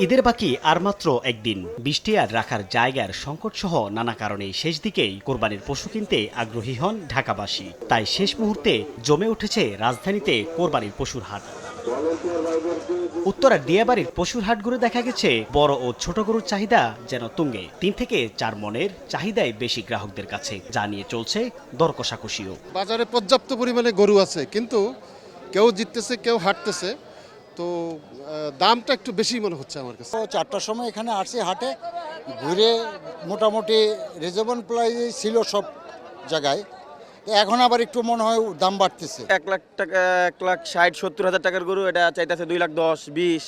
ঈদের বাকি আর মাত্র একদিন। বৃষ্টি আর রাখার জায়গার সংকট সহ নানা কারণে শেষ দিকেই কোরবানির পশু কিনতে আগ্রহী হন ঢাকাবাসী। তাই শেষ মুহূর্তে জমে উঠেছে রাজধানীতে কোরবানির পশুর হাট। উত্তরার দিয়াবাড়ির পশুর হাট ঘুরে দেখা গেছে বড় ও ছোট গরুর চাহিদা যেন তুঙ্গে। ৩ থেকে ৪ মনের চাহিদাই বেশি গ্রাহকদের কাছে, যা নিয়ে চলছে দর কষাকষিও। বাজারে পর্যাপ্ত পরিমাণে গরু আছে, কিন্তু কেউ জিততেছে কেউ হাঁটতেছে, তো দামটা একটু বেশি মনে হচ্ছে আমার কাছে। 4টার সময় এখানে আসছি হাটে ঘুরে, মোটামুটি রিজনেবল প্রাইসে ছিল সব জায়গায়। এখন আবার একটু মনে হয় দাম বাড়তেছে। 1 লাখ টাকা, 1,60,70,000 টাকার গরু এটা চাইতেছে 2,10,20,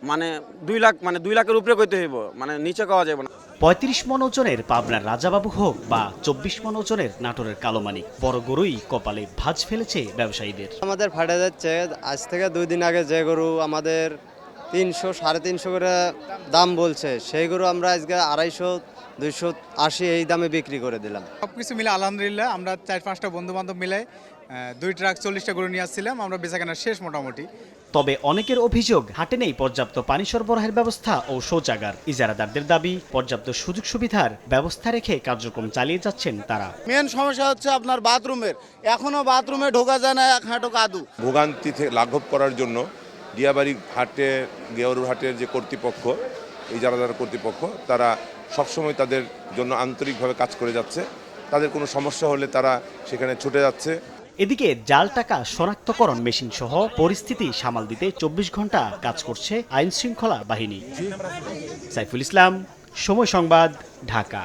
মানে 2 লাখ, মানে 2 লাখের উপরে কইতে হইব, মানে নিচে পাওয়া যাবে না। ৩৫ মন ওজনের পাবনার রাজাবাবু হোক বা 24 মন ওজনের নাটোরের কালোমানিক, বড় গরুই কপালে ভাঁজ ফেলেছে ব্যবসায়ীদের। আমাদের ফাটে যাচ্ছে। আজ থেকে 2 দিন আগে যে গরু আমাদের 300 350 করে দাম বলছে, সেই গরু আমরা আজকে 250 280 এই দামে বিক্রি করে দিলাম। সবকিছু মিলে আলহামদুলিল্লাহ আমরা 4-5টা বন্ধু বান্ধব মিলে 2 ট্রাক 40টা গরু নিয়ে আসছিলাম। আমরা বেচাকেনা শেষ মোটামুটি। তবে অনেকের অভিযোগ হাটে নেই পর্যাপ্ত পানি সরবরাহের ব্যবস্থা ও শৌচাগার। ইজারাদারদের দাবি পর্যাপ্ত সুযোগ সুবিধার ব্যবস্থা রেখে কার্যক্রম চালিয়ে যাচ্ছেন তারা। মেন সমস্যা হচ্ছে আপনার বাথরুমের, এখনো বাথরুমে ঢোকা যায় না, এক হাঁটু কাদু। ভোগান্তি থেকে লাঘব করার জন্য দিয়াবাড়ি হাটে, গেওরুর হাটের যে কর্তৃপক্ষ, ইজারাদার কর্তৃপক্ষ, তারা সবসময় তাদের জন্য আন্তরিকভাবে কাজ করে যাচ্ছে। তাদের কোনো সমস্যা হলে তারা সেখানে ছুটে যাচ্ছে। এদিকে জাল টাকা শনাক্তকরণ মেশিন সহ পরিস্থিতি সামাল দিতে 24 ঘন্টা কাজ করছে আইন শৃঙ্খলা বাহিনী। সাইফুল ইসলাম, সময় সংবাদ, ঢাকা।